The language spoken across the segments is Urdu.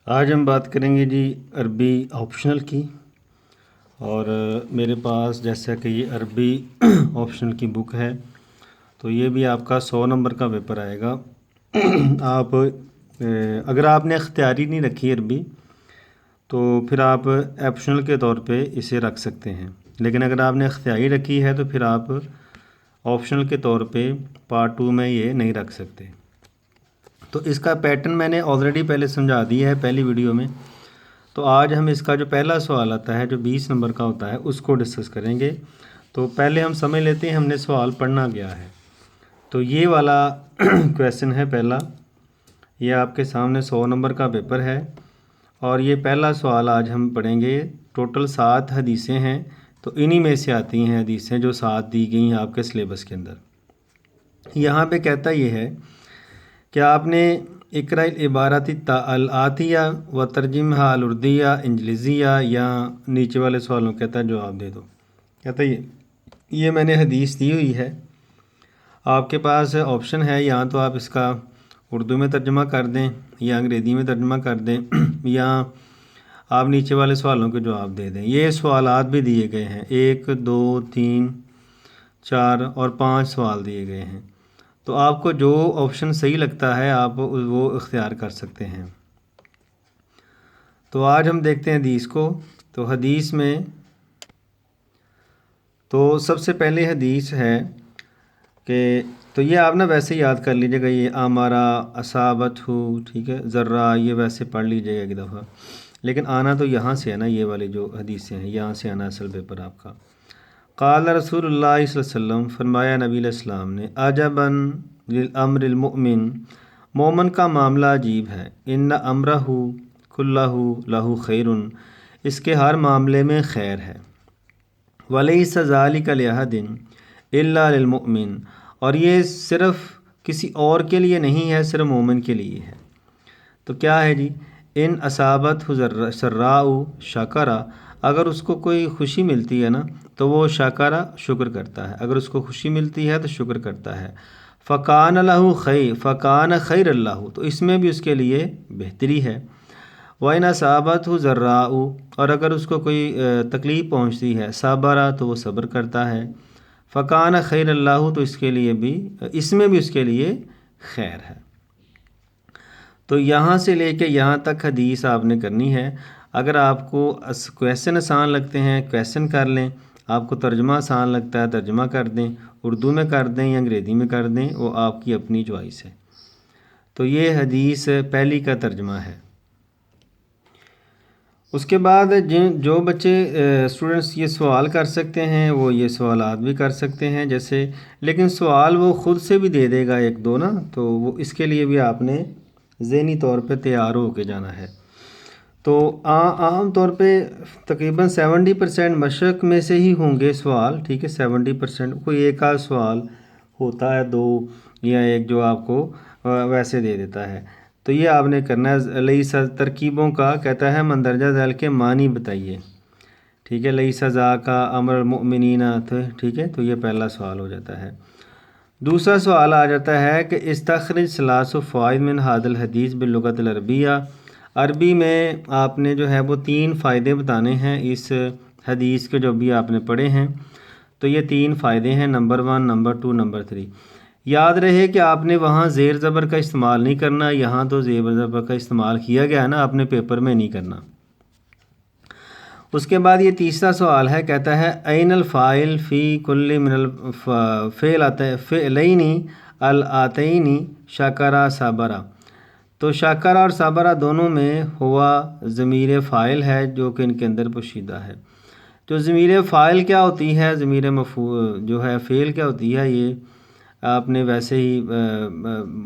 آج ہم بات کریں گے جی عربی آپشنل کی۔ اور میرے پاس جیسا کہ یہ عربی آپشنل کی بک ہے تو یہ بھی آپ کا 100 نمبر کا پیپر آئے گا۔ آپ اگر آپ نے اختیاری نہیں رکھی عربی تو پھر آپ آپشنل کے طور پہ اسے رکھ سکتے ہیں، لیکن اگر آپ نے اختیاری رکھی ہے تو پھر آپ آپشنل کے طور پہ پارٹ 2 میں یہ نہیں رکھ سکتے۔ تو اس کا پیٹرن میں نے آلریڈی پہلے سمجھا دیا ہے پہلی ویڈیو میں۔ تو آج ہم اس کا جو پہلا سوال آتا ہے جو 20 نمبر کا ہوتا ہے اس کو ڈسکس کریں گے۔ تو پہلے ہم سمجھ لیتے ہیں ہم نے سوال پڑھنا کیا ہے۔ تو یہ والا کویسچن ہے پہلا، یہ آپ کے سامنے 100 نمبر کا پیپر ہے اور یہ پہلا سوال آج ہم پڑھیں گے۔ ٹوٹل 7 حدیثیں ہیں، تو انہی میں سے آتی ہیں حدیثیں جو 7 دی گئی ہیں آپ کے سلیبس کے اندر۔ یہاں پہ کہتا یہ ہے کہ آپ نے اقرأ العبارات الآتیہ و ترجمہ الاردیہ انجلیزیہ، یا نیچے والے سوالوں کہتا ہے جواب دے دو۔ کہتا یہ میں نے حدیث دی ہوئی ہے، آپ کے پاس آپشن ہے یہاں تو آپ اس کا اردو میں ترجمہ کر دیں یا انگریزی میں ترجمہ کر دیں یا آپ نیچے والے سوالوں کے جواب دے دیں۔ یہ سوالات بھی دیے گئے ہیں، 1 2 3 4 اور 5 سوال دیے گئے ہیں۔ تو آپ کو جو آپشن صحیح لگتا ہے آپ وہ اختیار کر سکتے ہیں۔ تو آج ہم دیکھتے ہیں حدیث کو۔ تو حدیث میں تو سب سے پہلے حدیث ہے کہ تو یہ آپ نا ویسے یاد کر لیجیے گا، یہ آمارا اصابت ہو، ٹھیک ہے، ذرہ، یہ ویسے پڑھ لیجیے گا ایک دفعہ، لیکن آنا تو یہاں سے ہے نا، یہ والی جو حدیثیں ہیں یہاں سے آنا اصل پیپر آپ کا۔ قال رسول اللہ صلی اللہ علیہ وسلم، فرمایا نبی علیہ السلام نے، عجباً للامر المؤمن، مومن کا معاملہ عجیب ہے، ان امرہ کلہ لہ خیر، اس کے ہر معاملے میں خیر ہے، ولیس ذلک لأحد الا للمؤمن، اور یہ صرف کسی اور کے لیے نہیں ہے، صرف مومن کے لیے ہے۔ تو کیا ہے جی؟ ان اصابت سراء شکرا، اگر اس کو کوئی خوشی ملتی ہے نا تو وہ شکرا، شکر کرتا ہے، اگر اس کو خوشی ملتی ہے تو شکر کرتا ہے۔ فکان لہ خیر، فکان خیر اللہ، تو اس میں بھی اس کے لیے بہتری ہے۔ وَإِنْ أَصَابَتْهُ ضَرَّاءُ، اور اگر اس کو کوئی تکلیف پہنچتی ہے، صبر، تو وہ صبر کرتا ہے۔ فکان خیر اللہ، تو اس کے لیے بھی، اس میں بھی اس کے لیے خیر ہے۔ تو یہاں سے لے کے یہاں تک حدیث آپ نے کرنی ہے۔ اگر آپ کو کویسچن آسان لگتے ہیں کویسچن کر لیں، آپ کو ترجمہ آسان لگتا ہے ترجمہ کر دیں، اردو میں کر دیں یا انگریزی میں کر دیں، وہ آپ کی اپنی چوائس ہے۔ تو یہ حدیث پہلی کا ترجمہ ہے۔ اس کے بعد جو بچے اسٹوڈنٹس یہ سوال کر سکتے ہیں وہ یہ سوالات بھی کر سکتے ہیں جیسے، لیکن سوال وہ خود سے بھی دے دے گا 1 2 نا، تو وہ اس کے لیے بھی آپ نے ذہنی طور پہ تیار ہو کے جانا ہے۔ تو عام طور پہ تقریباً 70% مشرق میں سے ہی ہوں گے سوال، ٹھیک ہے، 70%، کوئی ایک آدھ سوال ہوتا ہے 2 یا 1 جو آپ کو ویسے دے دیتا ہے۔ تو یہ آپ نے کرنا ہے۔ لیس ترکیبوں کا کہتا ہے مندرجہ ذیل کے معنی بتائیے، ٹھیک ہے، لیس ذا کا امر المؤمنین، ٹھیک ہے، تو یہ پہلا سوال ہو جاتا ہے۔ دوسرا سوال آ جاتا ہے کہ استخرج ثلاث فوائد من هذا الحدیث باللغۃ العربیہ، عربی میں آپ نے جو ہے وہ 3 فائدے بتانے ہیں اس حدیث کے جو بھی آپ نے پڑھے ہیں۔ تو یہ 3 فائدے ہیں، نمبر 1، نمبر 2، نمبر 3۔ یاد رہے کہ آپ نے وہاں زیر زبر کا استعمال نہیں کرنا، یہاں تو زیر زبر کا استعمال کیا گیا ہے نا، آپ نے پیپر میں نہیں کرنا۔ اس کے بعد یہ تیسرا سوال ہے، کہتا ہے این الفاعل فی کل من الفعلین الآتین شکرا صبرا، تو شکرا اور صبرا دونوں میں ہوا ضمیر فاعل ہے جو کہ ان کے اندر پوشیدہ ہے۔ جو ضمیر فاعل کیا ہوتی ہے، ضمیر مفعول جو ہے فعل کیا ہوتی ہے، یہ آپ نے ویسے ہی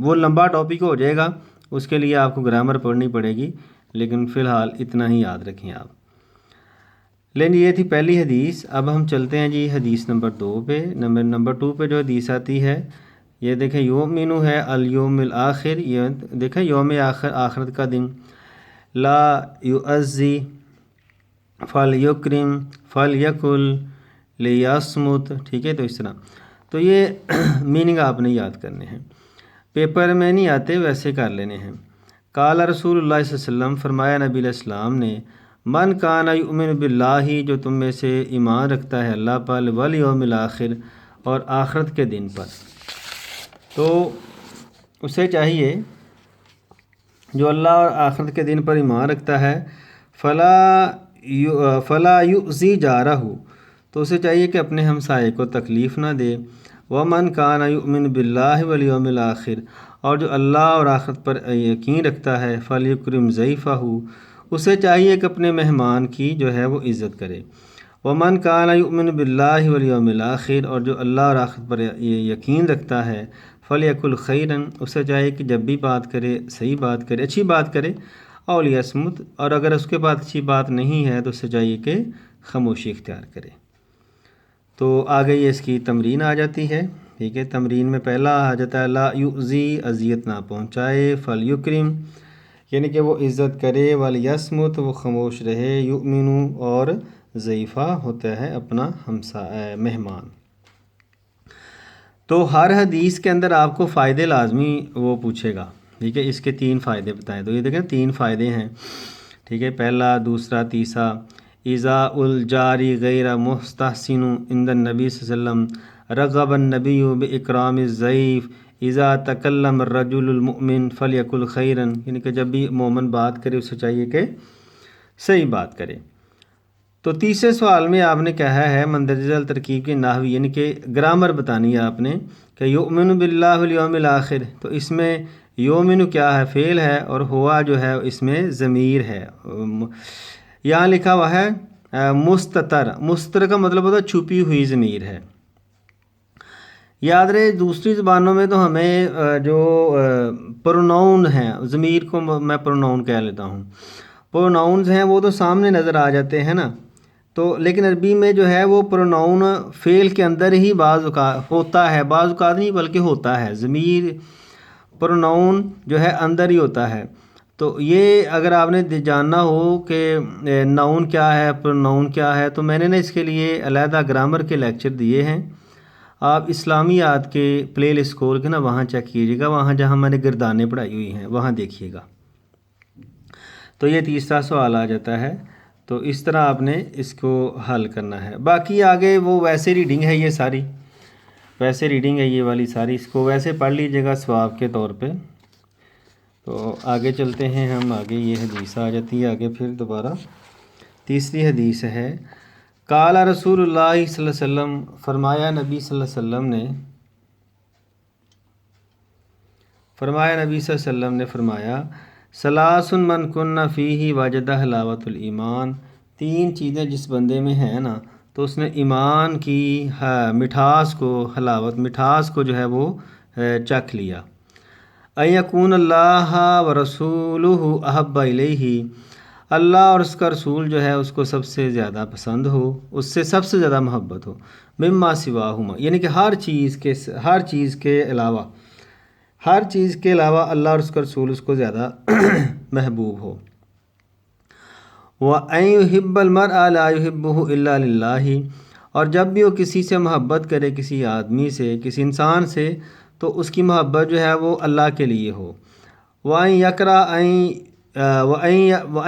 وہ لمبا ٹاپک ہو جائے گا، اس کے لیے آپ کو گرامر پڑھنی پڑے گی، لیکن فی الحال اتنا ہی یاد رکھیں آپ۔ لیکن یہ تھی پہلی حدیث۔ اب ہم چلتے ہیں جی حدیث نمبر 2 پہ۔ نمبر 2 پہ جو حدیث آتی ہے یہ دیکھیں، یؤمن ہے الیوم الآخر، یہ دیکھیں یوم آخرت کا دن، لا یعزی فلیکرم فلیکل لیصمت، ٹھیک ہے، تو اس طرح۔ تو یہ میننگ آپ نے یاد کرنے ہیں، پیپر میں نہیں آتے، ویسے کر لینے ہیں۔ قال رسول اللہ صلی اللہ علیہ وسلم، فرمایا نبی علیہ السلام نے، من کان یؤمن باللہ، جو تم میں سے ایمان رکھتا ہے اللہ پر، والیوم الآخر، اور آخرت کے دن پر، تو اسے چاہیے جو اللہ اور آخرت کے دن پر ایمان رکھتا ہے، فلا یؤذی جارہ، تو اسے چاہیے کہ اپنے ہمسائے کو تکلیف نہ دے۔ ومن کان یؤمن باللہ والیوم الآخر، اور جو اللہ اور آخرت پر یقین رکھتا ہے، فلیکرم ضیفہ، اسے چاہیے کہ اپنے مہمان کی جو ہے وہ عزت کرے۔ ومن کان یؤمن باللہ والیوم الآخر، اور جو اللہ اور آخرت پر یقین رکھتا ہے، فلیقل خیرا، اسے چاہیے کہ جب بھی بات کرے صحیح بات کرے، اچھی بات کرے، او لیصمت، اور اگر اس کے پاس اچھی بات نہیں ہے تو اسے چاہیے کہ خاموشی اختیار کرے۔ تو آگے یہ اس کی تمرین آ جاتی ہے، ٹھیک ہے۔ تمرین میں پہلا آ جاتا ہے لا یؤذی، اذیت نہ پہنچائے، فلیکرم، یعنی کہ وہ عزت کرے، ولیصمت، وہ خاموش رہے، یؤمن، اور ضیفہ ہوتا ہے اپنا مہمان۔ تو ہر حدیث کے اندر آپ کو فائدے لازمی وہ پوچھے گا، ٹھیک ہے۔ اس کے 3 فائدے بتائیں، تو یہ دیکھیں 3 فائدے ہیں، ٹھیک ہے، پہلا، دوسرا، تیسرا۔ اذا الجاری غیر مستحسن عند النبی صلی اللہ علیہ وسلم رغب النبی باکرام الضیف، اذا تکلم الرجل المؤمن فلیقل خیرا، یعنی کہ جب بھی مومن بات کرے اسے چاہیے کہ صحیح بات کرے۔ تو تیسرے سوال میں آپ نے کہا ہے مندرجہ ذیل ترکیب کی نحوی، یعنی کہ گرامر بتانی ہے آپ نے، کہ یؤمن باللہ والیوم الآخر، تو اس میں یؤمن کیا ہے، فعل ہے، اور ہوا جو ہے اس میں ضمیر ہے۔ یہاں لکھا ہوا ہے مستتر، مستتر کا مطلب ہوتا ہے چھپی ہوئی ضمیر ہے۔ یاد رہے دوسری زبانوں میں تو ہمیں جو پروناؤن ہیں، ضمیر کو میں پروناؤن کہہ لیتا ہوں، پروناؤنز ہیں وہ تو سامنے نظر آ جاتے ہیں نا، تو لیکن عربی میں جو ہے وہ پروناؤن فعل کے اندر ہی بعض اوقات ہوتا ہے، بعض اوقات نہیں بلکہ ہوتا ہے، ضمیر پروناؤن جو ہے اندر ہی ہوتا ہے۔ تو یہ اگر آپ نے جاننا ہو کہ ناؤن کیا ہے، پروناؤن کیا ہے، تو میں نے نا اس کے لیے علیحدہ گرامر کے لیکچر دیے ہیں، آپ اسلامیات کے پلے لسٹ کھول کے نا وہاں چیک کیجیے گا، وہاں جہاں میں نے گردانیں پڑھائی ہوئی ہیں وہاں دیکھیے گا۔ تو یہ تیسرا سوال آ جاتا ہے، تو اس طرح آپ نے اس کو حل کرنا ہے۔ باقی آگے وہ ویسے ریڈنگ ہے، یہ ساری ویسے ریڈنگ ہے، یہ والی ساری اس کو ویسے پڑھ لیجیے گا ثواب کے طور پہ۔ تو آگے چلتے ہیں ہم، آگے یہ حدیث آ جاتی ہے آگے پھر دوبارہ۔ تیسری حدیث ہے، قال رسول اللہ صلی اللہ علیہ وسلم، فرمایا نبی صلی اللہ علیہ وسلم نے، فرمایا ثلاث من کن فیہ وجد حلاوت الایمان، 3 چیزیں جس بندے میں ہیں نا تو اس نے ایمان کی مٹھاس کو، مٹھاس کو جو ہے وہ چکھ لیا۔ ان یکون اللہ ورسولہ احب الیہ، اللہ اور اس کا رسول جو ہے اس کو سب سے زیادہ پسند ہو، اس سے سب سے زیادہ محبت ہو، مما سواہما، یعنی کہ ہر چیز کے علاوہ، ہر چیز کے علاوہ اللہ اور اس کا رسول اس کو زیادہ محبوب ہو۔ وَأَن يُحِبَّ الْمَرْءَ لَا يُحِبُّهُ إِلَّا لِلَّهِ، اور جب بھی وہ کسی سے محبت کرے، کسی آدمی سے، کسی انسان سے، تو اس کی محبت جو ہے وہ اللہ کے لیے ہو۔ وَأَن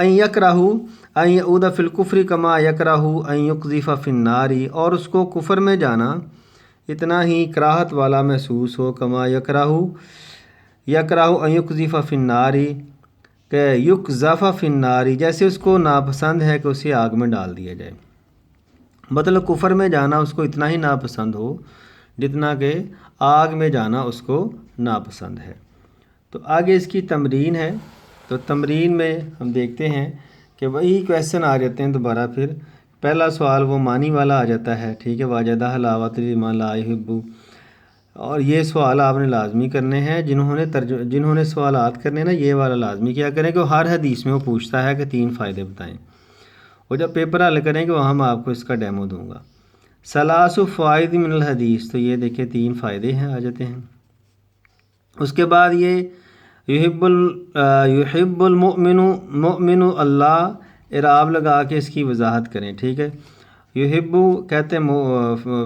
يَكْرَهُ أَن يَعُودَ فِي الْكُفْرِ كَمَا يَكْرَهُ أَن يُقْذَفَ فِي النَّارِ، اور اس کو کفر میں جانا اتنا ہی کراہت والا محسوس ہو، کما یکراہ ان یقذف فی النار، کہ یقذف فی النار، جیسے اس کو ناپسند ہے کہ اسے آگ میں ڈال دیا جائے، مطلب کفر میں جانا اس کو اتنا ہی ناپسند ہو جتنا کہ آگ میں جانا اس کو ناپسند ہے۔ تو آگے اس کی تمرین ہے، تو تمرین میں ہم دیکھتے ہیں کہ وہی کویسچن آ جاتے ہیں دوبارہ پھر۔ پہلا سوال وہ معنی والا آ جاتا ہے، ٹھیک ہے، واجدہ حلاوت الایمان لا یحب، اور یہ سوال آپ نے لازمی کرنے ہیں، جنہوں نے سوالات کرنے نا یہ والا لازمی کیا کریں کہ وہ ہر حدیث میں وہ پوچھتا ہے کہ 3 فائدے بتائیں، اور جب پیپر حل کریں گے وہاں میں آپ کو اس کا ڈیمو دوں گا۔ ثلاث فوائد من الحدیث، تو یہ دیکھیں 3 فائدے ہیں، آ جاتے ہیں۔ اس کے بعد یہ یحب المؤمن اللہ، اعراب لگا کے اس کی وضاحت کریں، ٹھیک ہے۔ یحب کہتے ہیں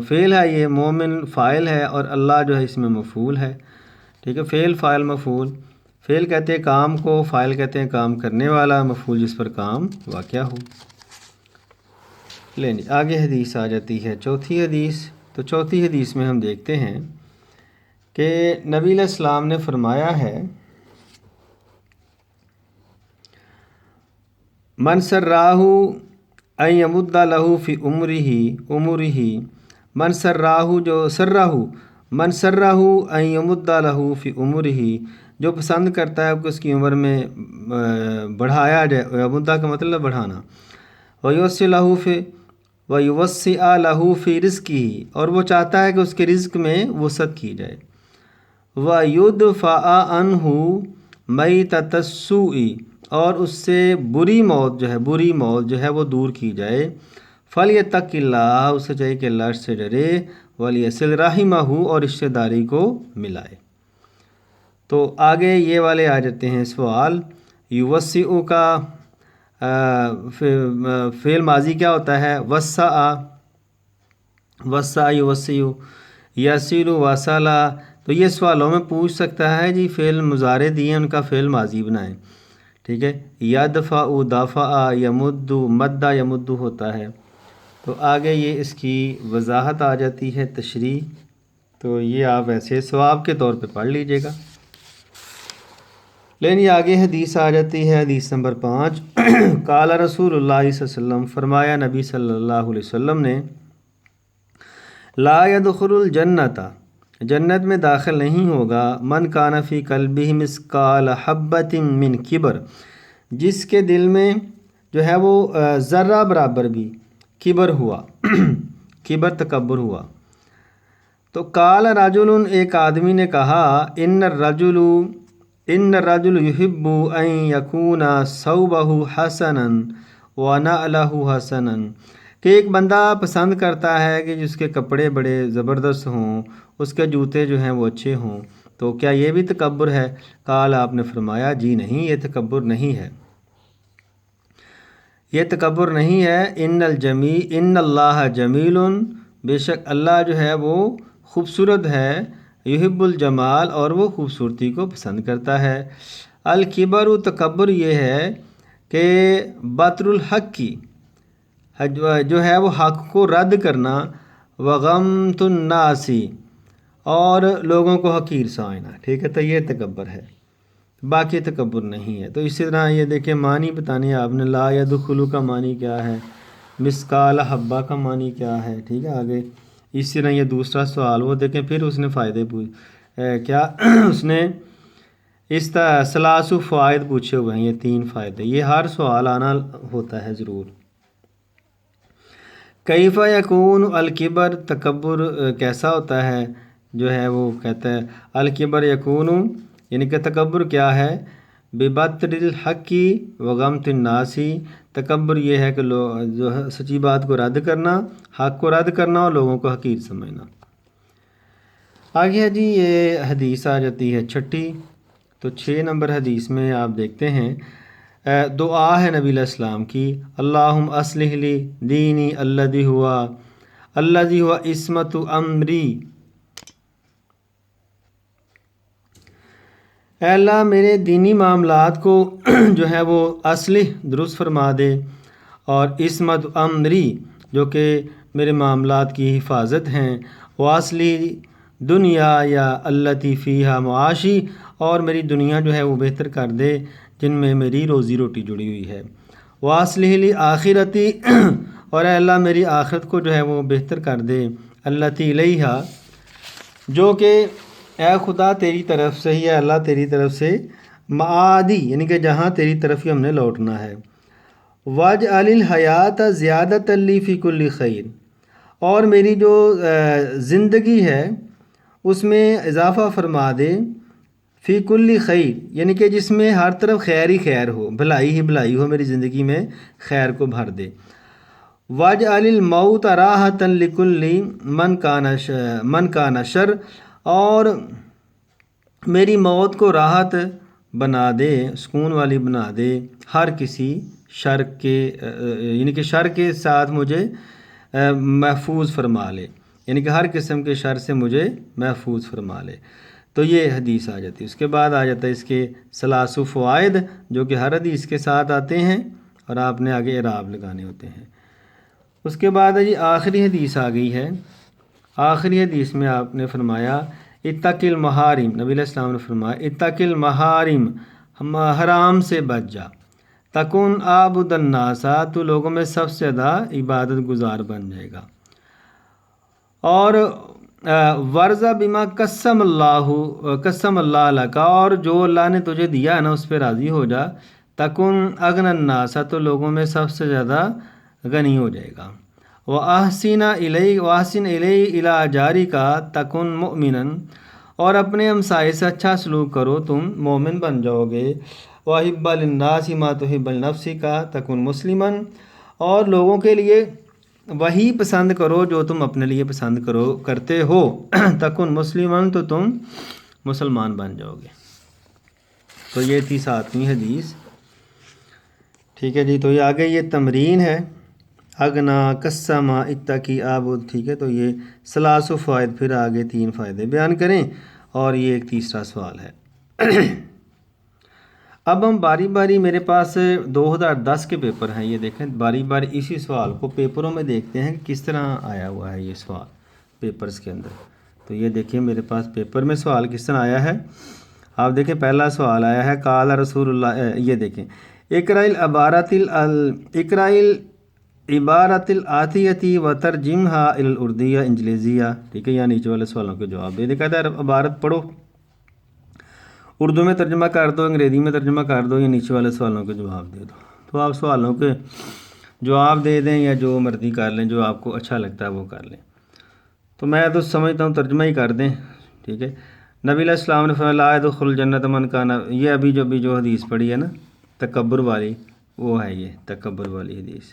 فعل ہے، یہ مومن فاعل ہے، اور اللہ جو ہے اس میں مفعول ہے، ٹھیک ہے، فعل فاعل مفعول۔ فعل کہتے ہیں کام کو، فاعل کہتے ہیں کام کرنے والا، مفعول جس پر کام واقع ہو۔ لیں آگے حدیث آ جاتی ہے چوتھی حدیث۔ تو چوتھی حدیث میں ہم دیکھتے ہیں کہ نبی علیہ السلام نے فرمایا ہے من سراہ ان یمد لہ فی عمرہ من سراہ جو سراہ من سراہ ان یمد لہ فی عمرہ جو پسند کرتا ہے کہ اس کی عمر میں بڑھایا جائے، یمدہ کا مطلب بڑھانا، ویوسع لہ فی رزقہ اور وہ چاہتا ہے کہ اس کے رزق میں وسعت کی جائے، ویدفع عنہ میتۃ السوء اور اس سے بری موت جو ہے وہ دور کی جائے، فلیتق اللہ اسے چاہیے کہ اللہ سے ڈرے، ولیصل رحمہ اور رشتہ داری کو ملائے۔ تو آگے یہ والے آ جاتے ہیں سوال، یوسع کا فعل ماضی کیا ہوتا ہے؟ وسع یوسع، یصل وصلا۔ تو یہ سوالوں میں پوچھ سکتا ہے جی فعل مضارع دیے ان کا فعل ماضی بنائیں، ٹھیک ہے، یدفع دفع، یمد مد یمد ہوتا ہے۔ تو آگے یہ اس کی وضاحت آ جاتی ہے، تشریح، تو یہ آپ ایسے ثواب کے طور پہ پڑھ لیجئے گا۔ لیکن آگے حدیث آ جاتی ہے، حدیث نمبر 5، قال رسول اللہ صلی اللہ علیہ وسلم، فرمایا نبی صلی اللہ علیہ وسلم نے، لا يدخل الجنت جنت میں داخل نہیں ہوگا من کان فی قلبہ مثقال حبۃ من کبر جس کے دل میں جو ہے وہ ذرہ برابر بھی کبر ہوا کبر تکبر ہوا۔ تو قال رجل ایک آدمی نے کہا، ان الرجل یحب ان یکون ثوبہ حسنا ونعلہ حسنا، کہ ایک بندہ پسند کرتا ہے کہ جس کے کپڑے بڑے زبردست ہوں، اس کے جوتے جو ہیں وہ اچھے ہوں، تو کیا یہ بھی تکبر ہے؟ قال آپ نے فرمایا جی نہیں، یہ تکبر نہیں ہے، یہ تکبر نہیں ہے۔ ان اللہ جمیل، بے شک اللہ جو ہے وہ خوبصورت ہے، یحب الجمال اور وہ خوبصورتی کو پسند کرتا ہے۔ الکبر تکبر یہ ہے کہ بطر الحق کی جو ہے وہ حق کو رد کرنا، وغمت الناس اور لوگوں کو حقیر سمجھنا، ٹھیک ہے، تو یہ تکبر ہے، باقی تکبر نہیں ہے۔ تو اسی طرح یہ دیکھیں معنی بتانے آپ نے، لا يدخل کا معنی کیا ہے، مثقال حبہ کا معنی کیا ہے، ٹھیک ہے۔ آگے اسی طرح یہ دوسرا سوال، وہ دیکھیں پھر اس نے فائدے کیا اس نے اس طرح ثلاث فوائد پوچھے ہوئے ہیں، یہ 3 فائدے، یہ ہر سوال آنا ہوتا ہے ضرور۔ کیف یکون الکبر، تکبر کیسا ہوتا ہے، جو ہے وہ کہتا ہے الکبر یکون، یعنی کہ تکبر کیا ہے، ببطر الحق وغمت الناس، تکبر یہ ہے کہ جو سچی بات کو رد کرنا، حق کو رد کرنا اور لوگوں کو حقیر سمجھنا۔ آگے ہے جی یہ حدیث آ جاتی ہے 6، تو 6 نمبر حدیث میں آپ دیکھتے ہیں دعا ہے نبی علیہ السلام کی، اللہم اصلح لی دینی الذی ہوا عصمت امری، اے اللہ میرے دینی معاملات کو جو ہے وہ اصلح درست فرما دے، اور عصمت امری جو کہ میرے معاملات کی حفاظت ہیں، واصلی دنیا یا التی فیہا معاشی، اور میری دنیا جو ہے وہ بہتر کر دے جن میں میری روزی روٹی جڑی ہوئی ہے، واصلح لی آخرتی اور اے اللہ میری آخرت کو جو ہے وہ بہتر کر دے، التی الیہا جو کہ اے خدا تیری طرف سے ہی ہے، اللہ تیری طرف سے، معادی یعنی کہ جہاں تیری طرف ہی ہم نے لوٹنا ہے، واجعل الحیات زیادۃ لی فی کل خیر، اور میری جو زندگی ہے اس میں اضافہ فرما دے، فی کل خیر یعنی کہ جس میں ہر طرف خیر ہی خیر ہو، بھلائی ہی بھلائی ہو، میری زندگی میں خیر کو بھر دے، واجعل الموت راحۃ لکل من کان شر، اور میری موت کو راحت بنا دے، سکون والی بنا دے، ہر کسی شر کے یعنی کہ شر کے ساتھ مجھے محفوظ فرما لے، یعنی کہ ہر قسم کے شر سے مجھے محفوظ فرما لے۔ تو یہ حدیث آ جاتی ہے۔ اس کے بعد آ جاتا ہے اس کے ثلاث فوائد، جو کہ ہر حدیث کے ساتھ آتے ہیں اور آپ نے آگے اعراب لگانے ہوتے ہیں۔ اس کے بعد جی آخری حدیث آ گئی ہے۔ آخری حدیث میں آپ نے فرمایا اتق المحارم، نبی علیہ السلام نے فرمایا اتق المحارم، حرام سے بچ جا، تکن عابد الناس، تو لوگوں میں سب سے زیادہ عبادت گزار بن جائے گا، اور ورزہ بما قسم اللہ لک، اور جو اللہ نے تجھے دیا ہے نا اس پہ راضی ہو جا، تکن اغنى الناس، تو لوگوں میں سب سے زیادہ غنی ہو جائے گا، وَأَحْسِنَ إِلَيْهِ إِلَىٰ جَارِكَ تَكُن مُؤْمِنًا، اور اپنے ہمسائے سے اچھا سلوک کرو تم مومن بن جاؤ گے، وَأَحِبَّ لِلنَّاسِ مَا تُحِبُّ لِنَفْسِكَ تَكُن مُسْلِمًا، اور لوگوں کے لیے وہی پسند کرو جو تم اپنے لیے پسند کرتے ہو، تَكُن مُسْلِمًا، تو تم مسلمان بن جاؤ گے۔ تو یہ تھی 7ویں حدیث، ٹھیک ہے جی۔ تو یہ آگے یہ تمرین ہے، اغنا قسما اتقی عابد، ٹھیک ہے۔ تو یہ ثلاث فوائد، پھر آگے 3 فائدے بیان کریں، اور یہ ایک تیسرا سوال ہے۔ اب ہم باری باری، میرے پاس 2010 کے پیپر ہیں، یہ دیکھیں باری باری اسی سوال کو پیپروں میں دیکھتے ہیں کہ کس طرح آیا ہوا ہے یہ سوال پیپرز کے اندر۔ تو یہ دیکھیں میرے پاس پیپر میں سوال کس طرح آیا ہے، آپ دیکھیں پہلا سوال آیا ہے قال رسول اللہ، یہ دیکھیں اقرأ العبارۃ الآتیۃ وترجمھا الی الاردیہ انجلیزیہ، ٹھیک ہے، یا نیچے والے سوالوں کے جواب دے کہتا ہے عبارت پڑھو، اردو میں ترجمہ کر دو، انگریزی میں ترجمہ کر دو، یا نیچے والے سوالوں کے جواب دے دو۔ تو آپ سوالوں کے جواب دے دیں یا جو مرضی کر لیں، جو آپ کو اچھا لگتا ہے وہ کر لیں۔ تو میں تو سمجھتا ہوں ترجمہ ہی کر دیں، ٹھیک ہے۔ نبی علیہ السلام نے فرمایا لا يدخل الجنۃ من کان، یہ ابھی جو حدیث پڑھی ہے نا تکبر والی، وہ ہے یہ تکبر والی حدیث۔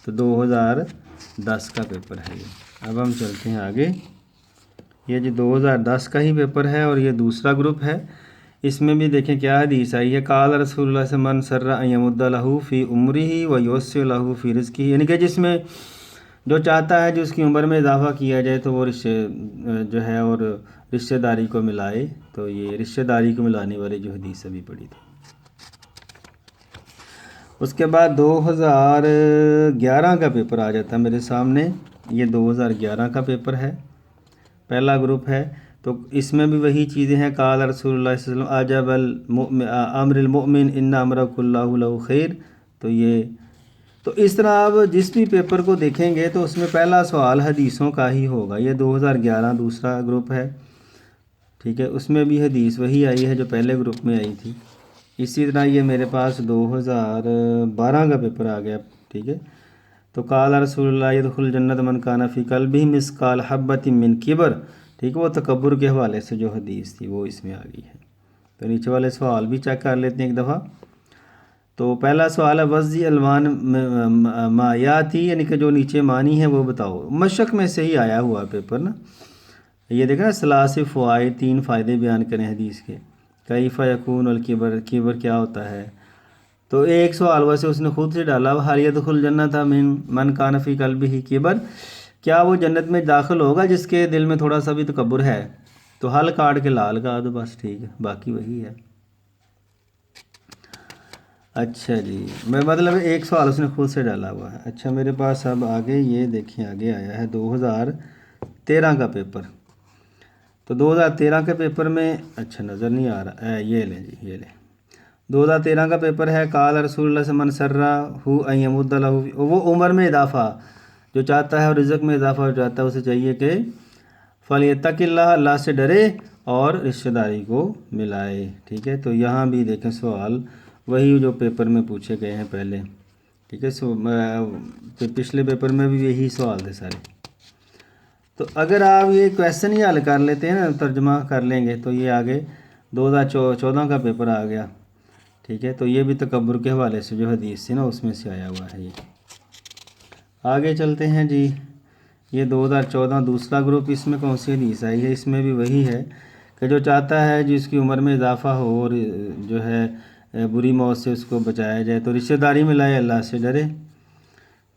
تو 2010 کا پیپر ہے یہ۔ اب ہم چلتے ہیں آگے، یہ جو 2010 کا ہی پیپر ہے اور یہ دوسرا گروپ ہے، اس میں بھی دیکھیں کیا حدیث آئی ہے، قال رسول اللہ صلی اللہ علیہ وسلم من سر ان یمد لہ فی عمرہ ویوسع لہ فی رزقہ، یعنی کہ جس میں جو چاہتا ہے جو اس کی عمر میں اضافہ کیا جائے تو وہ رشتے جو ہے اور رشتہ داری کو ملائے۔ تو یہ رشتہ داری کو ملانے والی جو حدیث ابھی پڑھی تھی۔ اس کے بعد 2011 کا پیپر آ جاتا ہے میرے سامنے، یہ 2011 کا پیپر ہے، پہلا گروپ ہے۔ تو اس میں بھی وہی چیزیں ہیں، قال رسول اللہ صلی اللہ علیہ وسلم عجب امر المؤمن ان امرہ کلہ لہ خیر۔ تو اس طرح آپ جس بھی پیپر کو دیکھیں گے تو اس میں پہلا سوال حدیثوں کا ہی ہوگا۔ یہ 2011 دوسرا گروپ ہے، ٹھیک ہے، اس میں بھی حدیث وہی آئی ہے جو پہلے گروپ میں آئی تھی۔ اسی طرح یہ میرے پاس 2012 کا پیپر آ گیا، ٹھیک ہے۔ تو قال رسول اللہ يدخل الجنۃ من کان فی قلبہ مثقال حبۃ من کبر، ٹھیک ہے، وہ تکبر کے حوالے سے جو حدیث تھی وہ اس میں آ گئی ہے۔ تو نیچے والے سوال بھی چیک کر لیتے ہیں ایک دفعہ۔ تو پہلا سوال ہے وضع الوان مایاتی، یعنی کہ جو نیچے معنی ہے وہ بتاؤ، مشق میں سے ہی آیا ہوا پیپر نا۔ یہ دیکھیں نا ثلاث فوائد، 3 فائدے بیان کریں حدیث کے، کیف یکون الکبر، کبر کیا ہوتا ہے۔ تو ایک سوال ویسے اس نے خود سے ڈالا، حل یدخل الجنۃ من کان فی قلبہ کبر، کیا وہ جنت میں داخل ہوگا جس کے دل میں تھوڑا سا بھی تکبر ہے۔ تو حل کاٹ کے لال کا دو بس، ٹھیک ہے، باقی وہی ہے۔ اچھا جی، میں مطلب ایک سوال اس نے خود سے ڈالا ہوا ہے۔ اچھا میرے پاس اب آگے یہ دیکھیں، آگے آیا ہے 2013 کا پیپر۔ تو 2013 کے پیپر میں اچھا نظر نہیں آ رہا، یہ لیں جی، یہ لیں 2013 کا پیپر ہے، قال رسول اللہ صلی اللہ علیہ وسلم من سرہ ان یمد لہ، وہ عمر میں اضافہ جو چاہتا ہے اور رزق میں اضافہ جو چاہتا ہے اسے چاہیے کہ فلیتق اللہ، اللہ سے ڈرے اور رشتہ داری کو ملائے، ٹھیک ہے۔ تو یہاں بھی دیکھیں سوال وہی جو پیپر میں پوچھے گئے ہیں پہلے، ٹھیک ہے، پچھلے پیپر میں بھی یہی سوال تھے سارے۔ تو اگر آپ یہ کویسچن ہی حل کر لیتے ہیں نا، ترجمہ کر لیں گے، تو یہ آگے 2014 کا پیپر آ گیا، ٹھیک ہے۔ تو یہ بھی تکبر کے حوالے سے جو حدیث تھی نا اس میں سے آیا ہوا ہے یہ۔ آگے چلتے ہیں جی، یہ 2014 دوسرا گروپ، اس میں کون سی حدیث آئی ہے، اس میں بھی وہی ہے کہ جو چاہتا ہے جس کی عمر میں اضافہ ہو اور جو ہے بری موت سے اس کو بچایا جائے تو رشتہ داری میں لائے، اللہ سے ڈرے،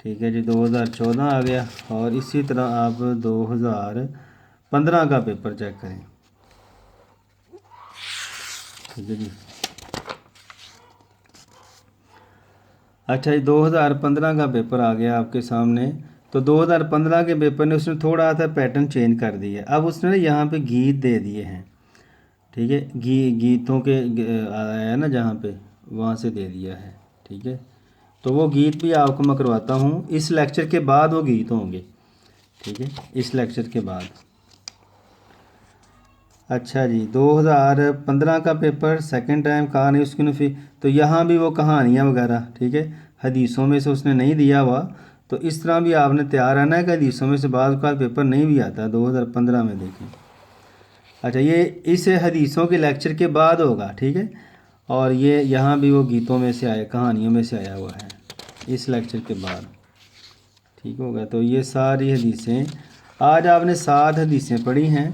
ٹھیک ہے جی۔ 2014 آ گیا، اور اسی طرح آپ 2015 کا پیپر چیک کریں۔ ٹھیک ہے جی. اچھا جی 2015 کا پیپر آ گیا آپ کے سامنے. تو 2015 کے پیپر نے اس نے تھوڑا سا پیٹرن چینج کر دیا. اب اس نے یہاں پہ گیت دے دیے ہیں. ٹھیک ہے, گیتوں کے آیا ہے نا جہاں پہ, وہاں سے دے دیا ہے. ٹھیک ہے, تو وہ گیت بھی آپ کو میں کرواتا ہوں. اس لیکچر کے بعد وہ گیت ہوں گے. ٹھیک ہے, اس لیکچر کے بعد. اچھا جی 2015 کا پیپر سیکنڈ ٹائم کہانی اس کی تو یہاں بھی وہ کہانیاں وغیرہ. ٹھیک ہے, حدیثوں میں سے اس نے نہیں دیا ہوا. تو اس طرح بھی آپ نے تیار رہنا ہے کہ حدیثوں میں سے بعض اوقات پیپر نہیں بھی آتا. 2015 میں دیکھیں. اچھا, یہ اس حدیثوں کے لیکچر کے بعد ہوگا. ٹھیک ہے, اور یہ یہاں بھی وہ گیتوں میں سے آیا, کہانیوں میں سے آیا ہوا ہے اس لیکچر کے بعد. ٹھیک ہوگا, تو یہ ساری حدیثیں آج آپ نے 7 حدیثیں پڑھی ہیں.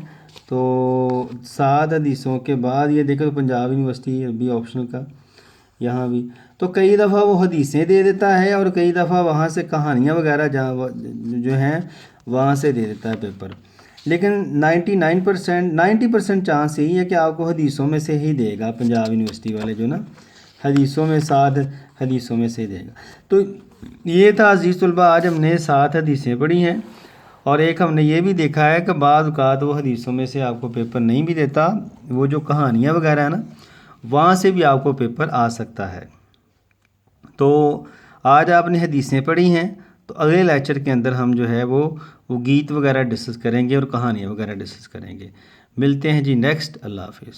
تو 7 حدیثوں کے بعد یہ دیکھو پنجاب یونیورسٹی عربی آپشنل کا یہاں بھی. تو کئی دفعہ وہ حدیثیں دے دیتا ہے اور کئی دفعہ وہاں سے کہانیاں وغیرہ جو ہیں وہاں سے دے دیتا ہے پیپر. لیکن 90% چانس یہی ہے کہ آپ کو حدیثوں میں سے ہی دے گا پنجاب یونیورسٹی والے جو نا, حدیثوں میں 7 حدیثوں میں سے ہی دے گا. تو یہ تھا عزیز طلباء, آج ہم نے 7 حدیثیں پڑھی ہیں. اور ایک ہم نے یہ بھی دیکھا ہے کہ بعض اوقات وہ حدیثوں میں سے آپ کو پیپر نہیں بھی دیتا, وہ جو کہانیاں وغیرہ ہیں نا وہاں سے بھی آپ کو پیپر آ سکتا ہے. تو آج آپ نے حدیثیں پڑھی ہیں, تو اگلے لیکچر کے اندر ہم جو ہے وہ گیت وغیرہ ڈسکس کریں گے اور کہانیاں وغیرہ ڈسکس کریں گے. ملتے ہیں جی نیکسٹ. اللہ حافظ.